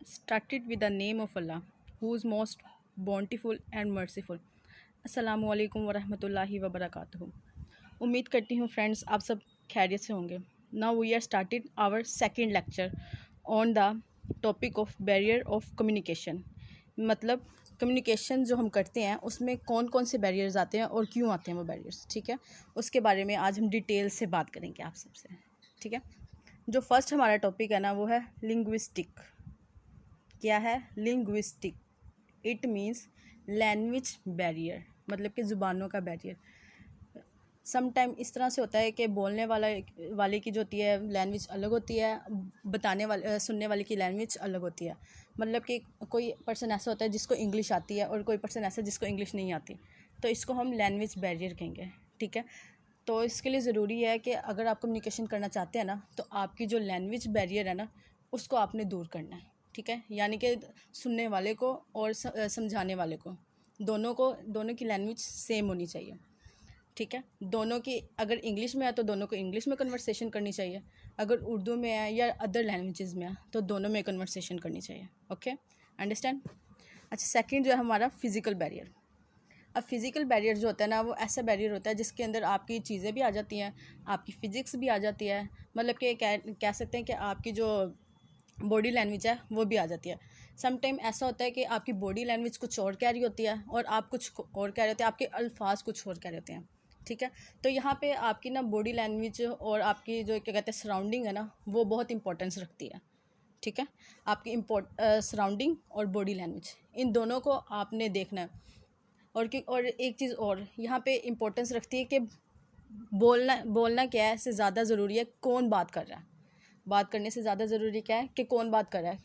Started with the name of Allah, who is most bountiful and merciful. अस्सलामु अलैकुम वरहमतुल्लाहि वबरकातुहू। उम्मीद करती हूँ फ्रेंड्स आप सब खैरियत से होंगे। Now we are started our second lecture on the topic of barrier of communication. मतलब कम्युनिकेशन जो हम करते हैं उसमें कौन कौन से बैरियर्स आते हैं और क्यों आते हैं वो बैरियर्स, ठीक है। उसके बारे में आज हम डिटेल से बात करेंगे आप सबसे, ठीक है। जो फर्स्ट हमारा टॉपिक है ना वो है लिंग्विस्टिक। क्या है? Linguistic. It means language barrier, मतलब कि ज़ुबानों का बैरियर। सम टाइम इस तरह से होता है कि बोलने वाले की जो होती है लैंग्वेज अलग होती है, बताने वाले सुनने वाले की लैंग्वेज अलग होती है। मतलब कि कोई पर्सन ऐसा होता है जिसको इंग्लिश आती है और कोई पर्सन ऐसा जिसको इंग्लिश नहीं आती, तो इसको हम लैंग्वेज बैरियर कहेंगे, ठीक है। तो इसके लिए ज़रूरी है कि अगर आप कम्युनिकेशन करना चाहते हैं ना, तो आपकी जो लैंग्वेज बैरियर है ना उसको आपने दूर करना है, ठीक है। यानी कि सुनने वाले को और समझाने वाले को दोनों की लैंग्वेज सेम होनी चाहिए, ठीक है। दोनों की अगर इंग्लिश में है तो दोनों को इंग्लिश में कन्वर्सेशन करनी चाहिए, अगर उर्दू में है या अदर लैंग्वेजेस में है तो दोनों में कन्वर्सेशन करनी चाहिए। Okay, understand. अच्छा, सेकंड जो है हमारा फिज़िकल बैरियर। अब फिज़िकल बैरियर जो होता है ना वो ऐसा बैरियर होता है जिसके अंदर आपकी चीज़ें भी आ जाती हैं, आपकी फ़िज़िक्स भी आ जाती है। मतलब कि कह सकते हैं कि आपकी जो बॉडी लैंग्वेज है वो भी आ जाती है। सम टाइम ऐसा होता है कि आपकी बॉडी लैंग्वेज कुछ और कह रही होती है और आप कुछ और कह रहे होते हैं, आपके अल्फाज कुछ और कह रहे होते हैं, ठीक है। तो यहाँ पे आपकी ना बॉडी लैंग्वेज और आपकी जो क्या कहते हैं सराउंडिंग है ना वो बहुत इंपॉर्टेंस रखती है, ठीक है। आपकी सराउंडिंग और बॉडी लैंग्वेज इन दोनों को आपने देखना है। और एक चीज़ और यहाँ पे इम्पोर्टेंस रखती है कि बोलना बोलना क्या है से ज़्यादा ज़रूरी है कौन बात कर रहा है। बात करने से ज़्यादा ज़रूरी क्या है कि कौन बात कर रहा है,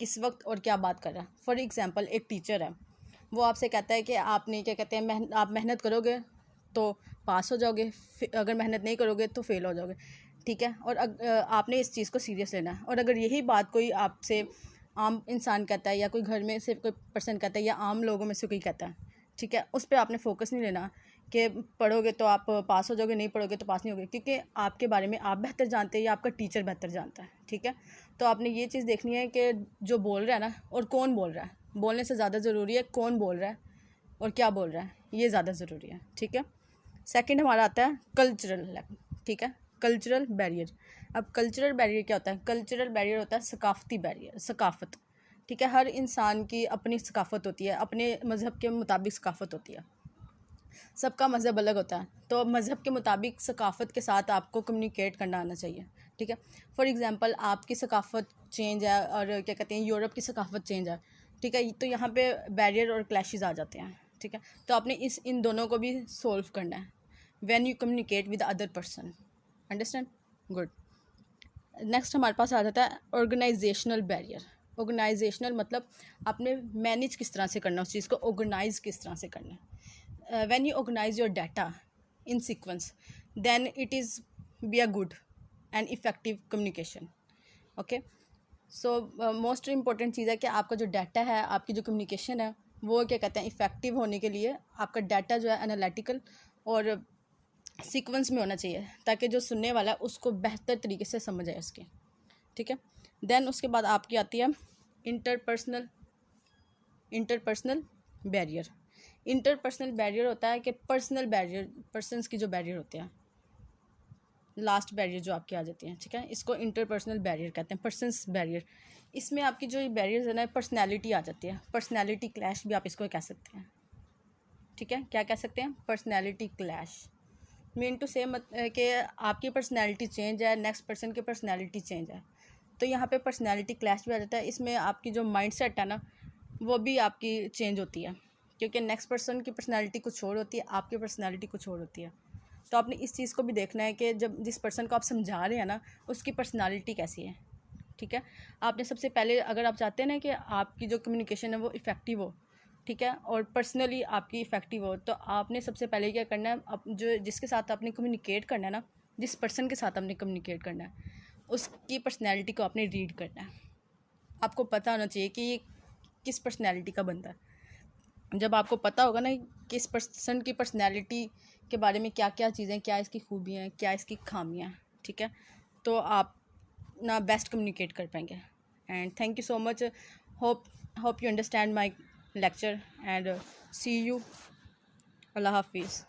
किस वक्त और क्या बात कर रहा है। फॉर एग्ज़ाम्पल एक टीचर है, वो आपसे कहता है कि आपने क्या कहते हैं आप मेहनत करोगे तो पास हो जाओगे, अगर मेहनत नहीं करोगे तो फेल हो जाओगे, ठीक है। और आपने इस चीज़ को सीरियस लेना है। और अगर यही बात कोई आपसे आम इंसान कहता है या कोई घर में से कोई पर्सन कहता है या आम लोगों में से कोई कहता है, ठीक है, उस पर आपने फोकस नहीं लेना कि पढ़ोगे तो आप पास हो जाओगे, नहीं पढ़ोगे तो पास नहीं होगे, क्योंकि आपके बारे में आप बेहतर जानते हैं या आपका टीचर बेहतर जानता है, ठीक है। तो आपने ये चीज़ देखनी है कि जो बोल रहा है ना और कौन बोल रहा है, बोलने से ज़्यादा ज़रूरी है कौन बोल रहा है और क्या बोल रहा है, ये ज़्यादा ज़रूरी है, ठीक है। सेकंड हमारा आता है कल्चरल, ठीक है, कल्चरल बैरियर। अब कल्चरल बैरियर क्या होता है? कल्चरल बैरियर होता है सकाफ़ती बैरियर, सकाफ़त, ठीक है। हर इंसान की अपनी सकाफ़त होती है, अपने मज़हब के मुताबिक सकाफ़त होती है, सबका मज़हब अलग होता है, तो मज़हब के मुताबिक सकाफ़त के साथ आपको कम्युनिकेट करना आना चाहिए, ठीक है। फॉर एग्ज़ाम्पल आपकी सकाफ़त चेंज है और क्या कहते हैं यूरोप की सकाफ़त चेंज है, ठीक है, तो यहाँ पे बैरियर और क्लैशेस आ जाते हैं, ठीक है। तो आपने इन दोनों को भी सोल्व करना है when you communicate with other person, understand, good. Next हमारे पास आ जाता है ऑर्गेनाइजेशनल बैरियर। ऑर्गेनाइजेशनल मतलब आपने मैनेज किस तरह से करना है उस चीज़ को, ऑर्गेनाइज किस तरह से करना है। When you organise your data in sequence then it is be a good and effective communication. Okay, so most important चीज़ है कि आपका जो डाटा है, आपकी जो कम्युनिकेशन है वो क्या कहते हैं इफ़ेक्टिव होने के लिए आपका डाटा जो है एनालिटिकल और सीक्वेंस में होना चाहिए, ताकि जो सुनने वाला है उसको बेहतर तरीके से समझ आए उसके, ठीक है। देन उसके बाद आपकी आती है interpersonal interpersonal barrier. Interpersonal barrier होता है कि पर्सनल बैरियर, पर्सनस की जो बैरियर होते हैं, लास्ट बैरियर जो आपकी आ जाती हैं, ठीक है, इसको इंटरपर्सनल बैरियर कहते हैं, पर्सनस बैरियर। इसमें आपकी जो बैरियर्स है ना पर्सनैलिटी आ जाती है, पर्सनैलिटी क्लैश भी आप इसको कह सकते हैं, ठीक है। क्या कह सकते हैं? Personality clash. मीन टू से कि आपकी पर्सनैलिटी चेंज है, नेक्स्ट पर्सन की पर्सनैलिटी चेंज है, तो यहाँ पे पर्सनैलिटी क्लैश भी आ जाता है। इसमें आपकी जो माइंड सेट है ना वो भी आपकी चेंज होती है, क्योंकि नेक्स्ट पर्सन की पर्सनैलिटी कुछ और होती है, आपकी पर्सनैलिटी कुछ और होती है। तो आपने इस चीज़ को भी देखना है कि जब जिस पर्सन को आप समझा रहे हैं ना उसकी पर्सनैलिटी कैसी है, ठीक है। आपने सबसे पहले अगर आप चाहते हैं ना कि आपकी जो कम्युनिकेशन है वो इफ़ेक्टिव हो, ठीक है, और पर्सनली आपकी इफ़ेक्टिव हो, तो आपने सबसे पहले क्या करना है, जो जिसके साथ आपने कम्युनिकेट करना है ना, जिस पर्सन के साथ आपने कम्युनिकेट करना है उसकी पर्सनैलिटी को आपने रीड करना है। आपको पता होना चाहिए कि ये किस पर्सनैलिटी का बंदा है। जब आपको पता होगा ना कि इस पर्सन की पर्सनैलिटी के बारे में क्या क्या चीज़ें, क्या इसकी खूबियाँ हैं, क्या इसकी खामियाँ हैं, ठीक है, तो आप ना बेस्ट कम्युनिकेट कर पाएंगे, and thank you so much. Hope you understand my lecture, and see you. Allah Hafiz.